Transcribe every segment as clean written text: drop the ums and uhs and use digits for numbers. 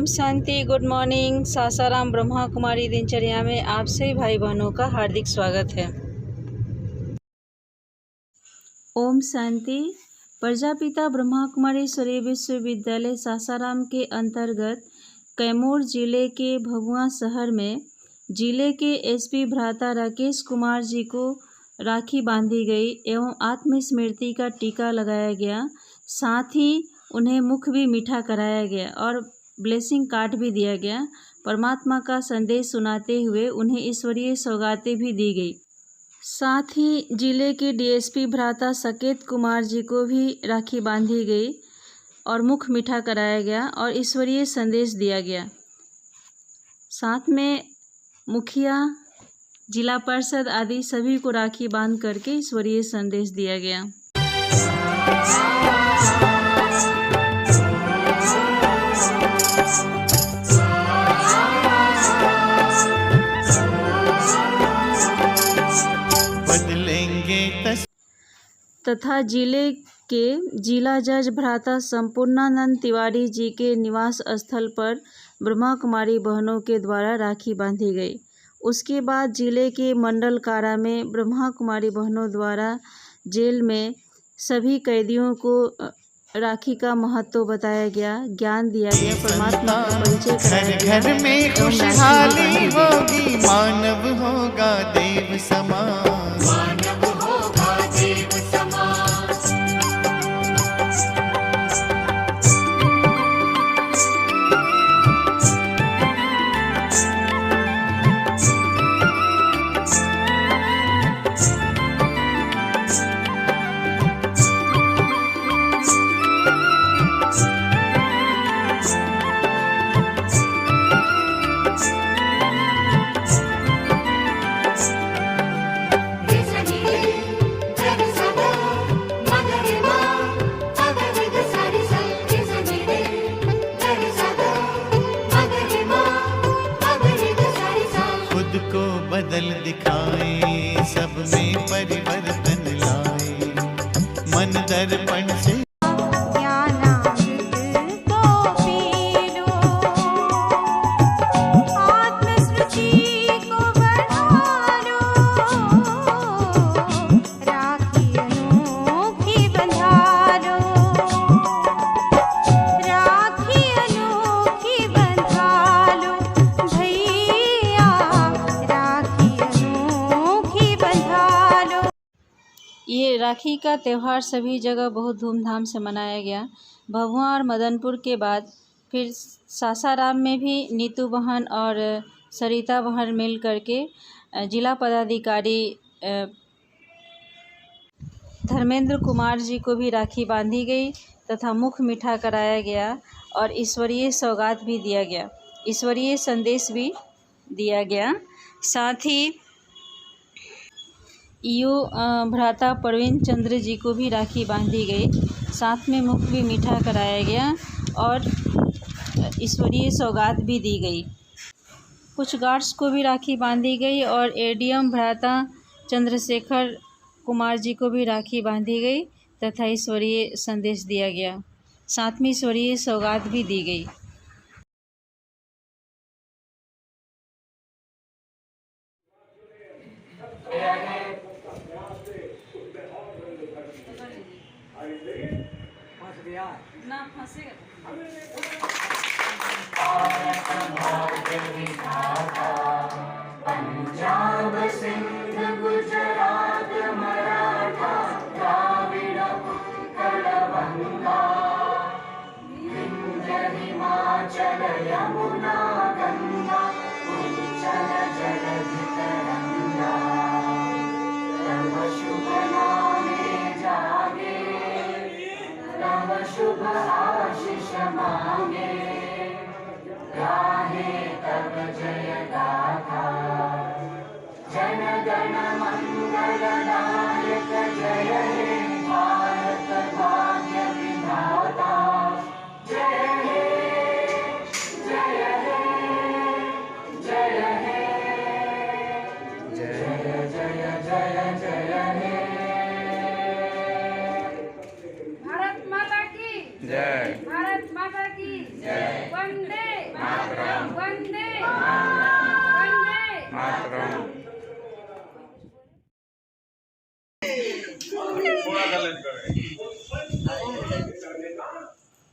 ओम शांति। Good morning. Sasaram Brahma Kumari दिनचर्या में आप सभी भाई बहनों का हार्दिक स्वागत है। ओम शांति। प्रजापिता ब्रह्मा कुमारी ईश्वरीय विश्वविद्यालय सासाराम के अंतर्गत कैमूर जिले के भभुआ शहर में जिले के एसपी भ्राता राकेश कुमार जी को राखी बांधी गई एवं आत्मस्मृति का टीका लगाया गया। साथ ही उन्हें मुख भी मीठा कराया गया और ब्लेसिंग कार्ड भी दिया गया। परमात्मा का संदेश सुनाते हुए उन्हें ईश्वरीय सौगातें भी दी गई। साथ ही जिले के डीएसपी भ्राता साकेत कुमार जी को भी राखी बांधी गई और मुख मीठा कराया गया और ईश्वरीय संदेश दिया गया। साथ में मुखिया, जिला परिषद आदि सभी को राखी बांध करके ईश्वरीय संदेश दिया गया। तथा जिले के जिला जज भ्राता संपूर्णानंद तिवारी जी के निवास स्थल पर ब्रह्मा कुमारी बहनों के द्वारा राखी बांधी गई। उसके बाद जिले के मंडल कारा में ब्रह्मा कुमारी बहनों द्वारा जेल में सभी कैदियों को राखी का महत्व बताया गया, ज्ञान दिया गया, परमात्मा का परिचय कराया गया। घर में खुशहाली होगी, मानव होगा देव समान। बदल दिखाए, सब में परिवर्तन लाए, मन दर्पण से ये राखी का त्यौहार सभी जगह बहुत धूमधाम से मनाया गया। भभुआ और मदनपुर के बाद फिर सासाराम में भी नीतू बहन और सरिता बहन मिल करके जिला पदाधिकारी धर्मेंद्र कुमार जी को भी राखी बांधी गई तथा मुख मीठा कराया गया और ईश्वरीय सौगात भी दिया गया, ईश्वरीय संदेश भी दिया गया। साथ ही ईओ भ्राता प्रवीण चंद्र जी को भी राखी बांधी गई, साथ में मुख भी मीठा कराया गया और ईश्वरीय सौगात भी दी गई। कुछ गार्ड्स को भी राखी बांधी गई और एडीएम भ्राता चंद्रशेखर कुमार जी को भी राखी बांधी गई तथा ईश्वरीय संदेश दिया गया, साथ में ईश्वरीय सौगात भी दी गई। ना फंसेगा पंजाब सिंध गुजरात मराठा द्राविड़ उत्कल बंगा विंध्य हिमाचल यमुना गंगा उच्चल जलधि तरंगा तव शुभ नामे जागे, तव शुभ आशीष मांगे, गाहे तब जय गाथा, जन गण मंगल नायक जय हे भारत भाग्य विधाता, जय हे जय हे जय हे जय जय जय जय हे। भारत माता की जय, भारत माता की जय, वंदे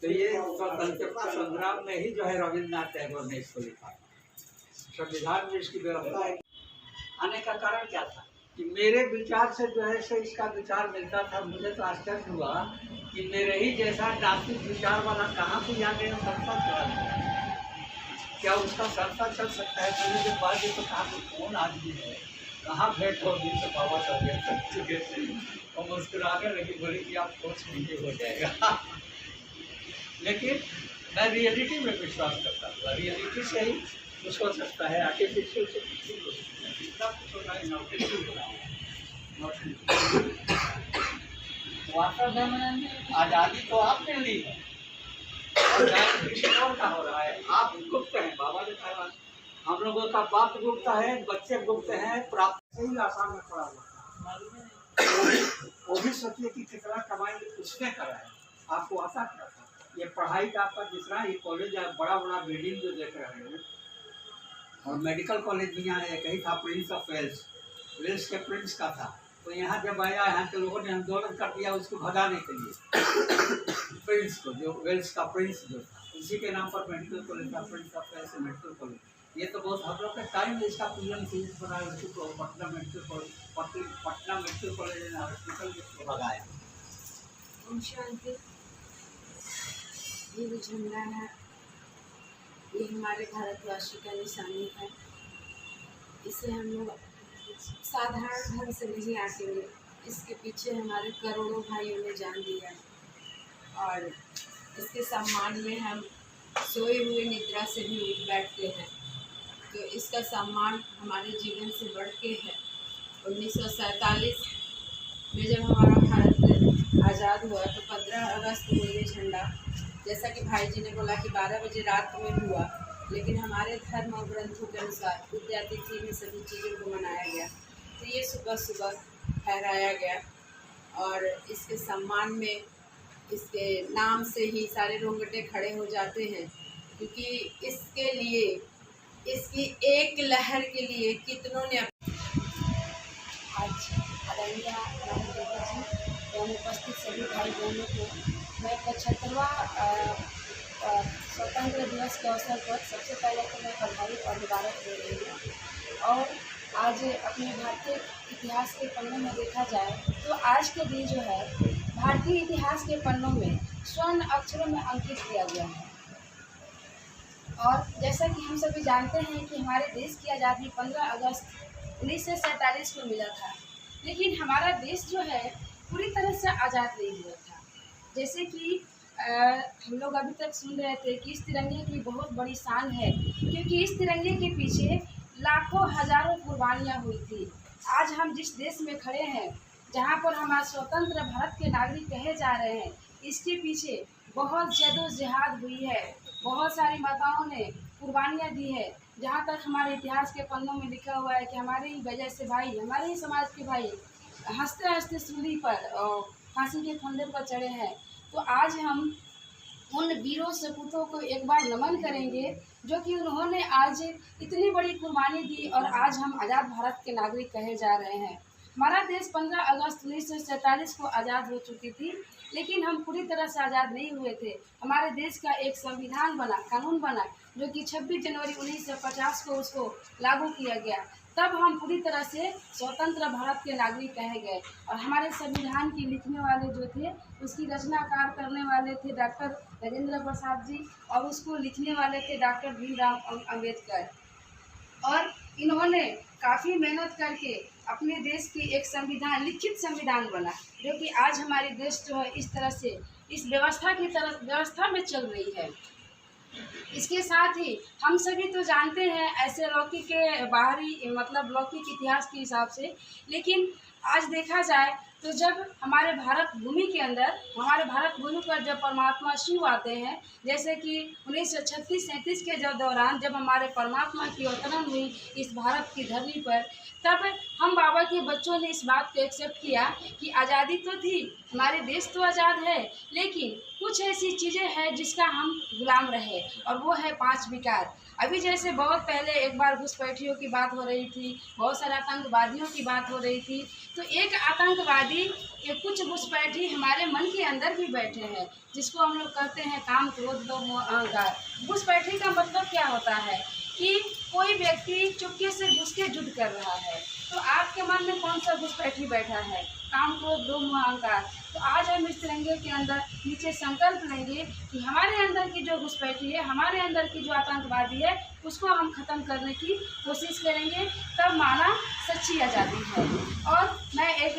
तो ये स्वतंत्रता संग्राम में ही जो है रविन्द्रनाथ टैगोर ने इसको लिखा। संविधान में इसकी व्यवस्था आने का कारण क्या था कि मेरे विचार से जो है से इसका विचार मिलता था। मुझे तो आश्चर्य हुआ कि मेरे ही जैसा नास्तिक विचार वाला कहाँ से जाके संस्था चला, क्या उसका संस्था चल सकता है? मैंने जब बात की तो कहा कौन आदमी है, कहाँ भेंट होगी, तो बाबा साहब कर चुके थे और मुस्कुराने लगी, बोली कि आप सोच लीजिए हो जाएगा। लेकिन मैं रियलिटी में विश्वास करता था, रियलिटी से ही कुछ हो सकता है, आर्टिफिशियल से कुछ नहीं हो सकता है, जितना कुछ होना है नॉर्टिफिशियल वास्तव में आज़ादी तो आपने ली है और किसी और का हो रहा है। आप गुप्त हैं, बाबा ने कहा हम लोगों का बाप गुप्त है, बच्चे गुप्त हैं, प्राप्त से ही आसान में पड़ा हुआ। वो भी सोचिए कि कितना कमाई उसने करा है, आपको आशा करा था। ये पढ़ाई का आपका जितना ये कॉलेज बड़ा बड़ा बिल्डिंग जो देख रहे हैं, और मेडिकल कॉलेज भी यहाँ एक ही था, प्रिंस ऑफ वेल्स, वेल्स के प्रिंस का था। तो यहाँ जब आया, यहाँ के लोगों ने आंदोलन कर दिया उसको भगाने के लिए, प्रिंस को, जो वेल्स का प्रिंस जो था, उसी के नाम पर मेडिकल कॉलेज था, Prince of Wales medical college. ये तो बहुत हम लोग के टाइम में इसका पीएम सीरीज बना, उसको Patna medical college, Patna medical college hospital को भगाया। ये जो झंडा है ये हमारे भारतवासी का निशानी है। इसे हम लोग साधारण ढंग से नहीं आंकेंगे, इसके पीछे हमारे करोड़ों भाइयों ने जान दिया है और इसके सम्मान में हम सोए हुए निद्रा से भी उठ बैठते हैं। तो इसका सम्मान हमारे जीवन से बढ़ के है। 1947 में जब हमारा भारत आज़ाद हुआ तो 15 अगस्त को ये झंडा, जैसा कि भाई जी ने बोला कि 12 बजे रात में हुआ, लेकिन हमारे धर्म और ग्रंथों के अनुसार विद्यातिथि में सभी चीज़ों को मनाया गया। तो ये सुबह सुबह फहराया गया और इसके सम्मान में, इसके नाम से ही सारे रोंगटे खड़े हो जाते हैं, क्योंकि इसके लिए, इसकी एक लहर के लिए कितनों ने आज आदरणीय एवं उपस्थित सभी भाई बहनों को मैं 75वां स्वतंत्र दिवस के अवसर पर सबसे पहले तो मैं बधाई और मुबारक दे रही हूँ। और आज अपने भारतीय इतिहास के पन्नों में देखा जाए तो आज के दिन जो है भारतीय इतिहास के पन्नों में स्वर्ण अक्षरों में अंकित किया गया है। और जैसा कि हम सभी जानते हैं कि हमारे देश की आज़ादी 15 अगस्त 1947 को मिला था, लेकिन हमारा देश जो है पूरी तरह से आज़ाद नहीं हुआ था। जैसे कि हम लोग अभी तक सुन रहे थे कि इस तिरंगे की बहुत बड़ी शान है, क्योंकि इस तिरंगे के पीछे लाखों हजारों कुर्बानियाँ हुई थी। आज हम जिस देश में खड़े हैं, जहाँ पर हम आज स्वतंत्र भारत के नागरिक कहे जा रहे हैं, इसके पीछे बहुत जदोजहद हुई है, बहुत सारी माताओं ने कुर्बानियाँ दी है। जहाँ तक हमारे इतिहास के पन्नों में लिखा हुआ है कि हमारे ही वजह से भाई, हमारे ही समाज के भाई हंसते हंसते सूली पर और फांसी के फंदे पर चढ़े हैं। तो आज हम उन वीरों सपूतों को एक बार नमन करेंगे जो कि उन्होंने आज इतनी बड़ी कुर्बानी दी और आज हम आज़ाद भारत के नागरिक कहे जा रहे हैं। हमारा देश 15 अगस्त 1947 को आज़ाद हो चुकी थी, लेकिन हम पूरी तरह से आज़ाद नहीं हुए थे। हमारे देश का एक संविधान बना, कानून बना, जो कि 26 जनवरी 1950 को उसको लागू किया गया। तब हम पूरी तरह से स्वतंत्र भारत के नागरिक कहे गए। और हमारे संविधान की लिखने वाले जो थे, उसकी रचनाकार करने वाले थे डॉक्टर राजेंद्र प्रसाद जी और उसको लिखने वाले थे डॉक्टर भीमराव अम्बेडकर। और इन्होंने काफ़ी मेहनत करके अपने देश की एक संविधान, लिखित संविधान बना, जो कि आज हमारे देश जो है इस तरह से इस व्यवस्था में चल रही है। इसके साथ ही हम सभी तो जानते हैं ऐसे लौकिक के बाहरी मतलब लौकिक इतिहास के हिसाब से, लेकिन आज देखा जाए तो जब हमारे भारत भूमि के अंदर, हमारे भारत भूमि पर जब परमात्मा शिव आते हैं, जैसे कि 1936-37 के दौरान जब हमारे परमात्मा की अवतरण हुई इस भारत की धरती पर, तब हम बाबा के बच्चों ने इस बात को एक्सेप्ट किया कि आज़ादी तो थी, हमारे देश तो आज़ाद है, लेकिन कुछ ऐसी चीज़ें हैं जिसका हम गुलाम रहे, और वो है 5 विकार। अभी जैसे बहुत पहले एक बार घुसपैठियों की बात हो रही थी, बहुत सारे आतंकवादियों की बात हो रही थी, तो एक आतंकवादी कुछ घुसपैठी हमारे मन के अंदर भी बैठे हैं, जिसको हम लोग कहते हैं काम, क्रोध, लोभ, मोह, अहंकार। घुसपैठी का मतलब क्या होता है कि कोई व्यक्ति चुपके से घुस के युद्ध कर रहा है। तो आपके मन में कौन सा घुसपैठी बैठा है? काम, क्रोध, लोभ, मोह, अहंकार। तो आज हम इस तिरंगे के अंदर नीचे संकल्प लेंगे कि हमारे अंदर की जो घुसपैठी है, हमारे अंदर की जो आतंकवादी है, उसको हम ख़त्म करने की कोशिश करेंगे, तब माना सच्ची आज़ादी है। और मैं एक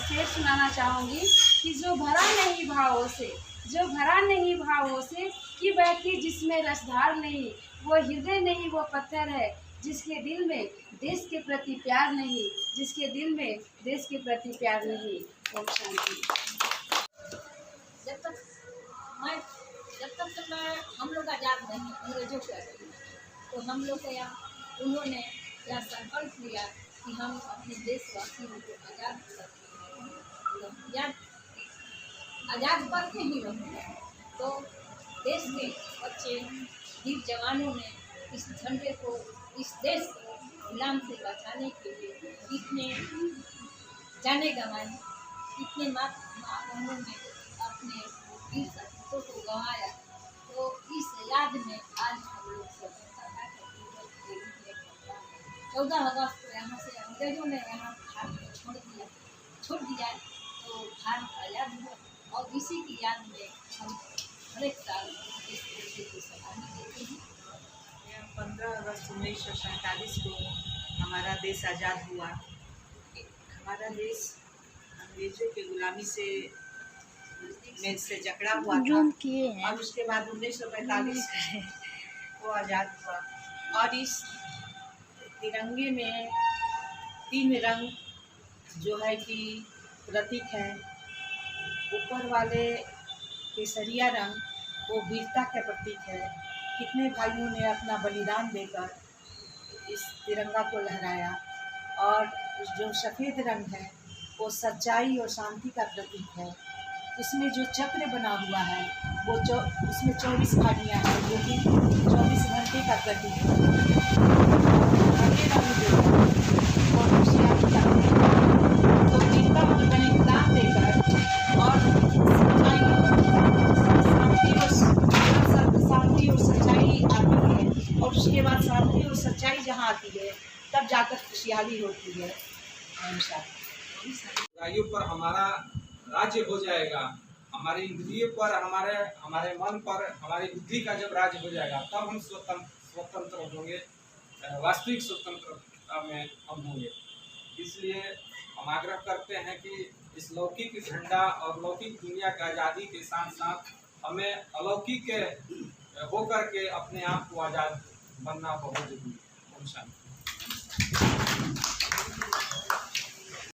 शेर सुनाना चाहूँगी कि जो भरा नहीं भावों से, जो भरा नहीं भावों से कि व्यक्ति जिसमें रसधार नहीं, वो हृदय नहीं, वो पत्थर है जिसके दिल में देश के प्रति प्यार नहीं, जिसके दिल में देश के प्रति प्यार नहीं। ओम शांति। जब तक हम लोग आज़ाद नहीं अंग्रेजों के तो हम लोग का यहाँ उन्होंने यह संकल्प लिया कि हम अपने देशवासियों को आज़ाद करते हैं, आज़ाद करके ही रहेंगे। तो देश के बच्चे वीर जवानों ने इस झंडे को, इस देश को गुलाम से बचाने के लिए कितने जाने गंवाए, कितने माँ बहनों ने अपने वीर सपूतों को गंवाया। तो इस याद में आज हम लोग स्वतंत्रता के 14 अगस्त को यहाँ से अंग्रेजों ने यहाँ भारत को छोड़ दिया तो भारत आज़ाद हुआ। और इसी की याद में हम हर एक साल इस तरीके की सलामी देते हैं। 15 अगस्त 1947 को हमारा देश आज़ाद हुआ। हमारा देश अंग्रेजों की गुलामी से जकड़ा हुआ था और उसके बाद 1945 को आज़ाद हुआ। और इस तिरंगे में 3 रंग जो है कि प्रतीक है। ऊपर वाले केसरिया रंग वो वीरता का प्रतीक है। कितने भाइयों ने अपना बलिदान देकर इस तिरंगा को लहराया। और जो सफ़ेद रंग है वो सच्चाई और शांति का प्रतीक है। उसमें जो चक्र बना हुआ है वो उसमें 24 खानियाँ हैं जो कि 24 घंटे का प्रतीक है। हरे रंग जो है वो होशियारी का प्रतीक है। तो वीरता और बलिदान देकर और शांति और सच्चाई आती है। और उसके बाद शांति और सच्चाई जहाँ आती है तब जाकर खुशहाली होती है। बुराइयों पर हमारा राज्य हो जाएगा, हमारे इंद्रिय पर, हमारे मन पर, हमारी बुद्धि का जब राज्य हो जाएगा तब हम स्वतंत्र होंगे, वास्तविक स्वतंत्रता में हम होंगे। इसलिए हम आग्रह करते हैं कि इस लौकिक झंडा और लौकिक दुनिया की आज़ादी के साथ साथ हमें अलौकिक होकर के अपने आप को आज़ाद बनना बहुत जरूरी है।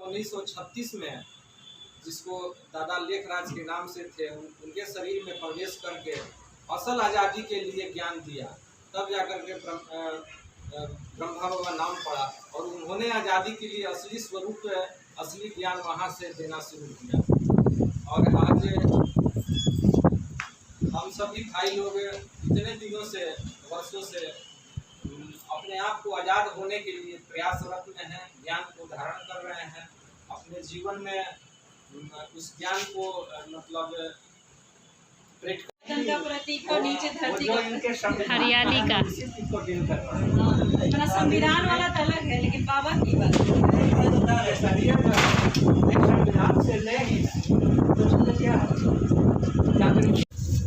1936 में जिसको दादा लेखराज के नाम से थे, उनके शरीर में प्रवेश करके असल आज़ादी के लिए ज्ञान दिया, तब जाकर के ब्रह्मा बाबा नाम पड़ा और उन्होंने आज़ादी के लिए असली स्वरूप, असली ज्ञान वहाँ से देना शुरू किया। और आज हम सभी भाई लोग इतने दिनों से, वर्षों से अपने आप को आज़ाद होने के लिए प्रयासरत में हैं, ज्ञान को धारण कर रहे हैं, अपने जीवन में उस ज्ञान को मतलब प्रतीक और नीचे धरती हरियाली का अपना संविधान वाला तो अलग है, लेकिन बाबा की बात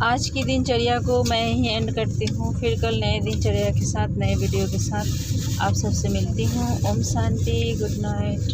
आज की दिनचर्या को मैं ही एंड करती हूँ। फिर कल नए दिनचर्या के साथ, नए वीडियो के साथ आप सबसे मिलती हूँ। ओम शांति, गुड नाइट।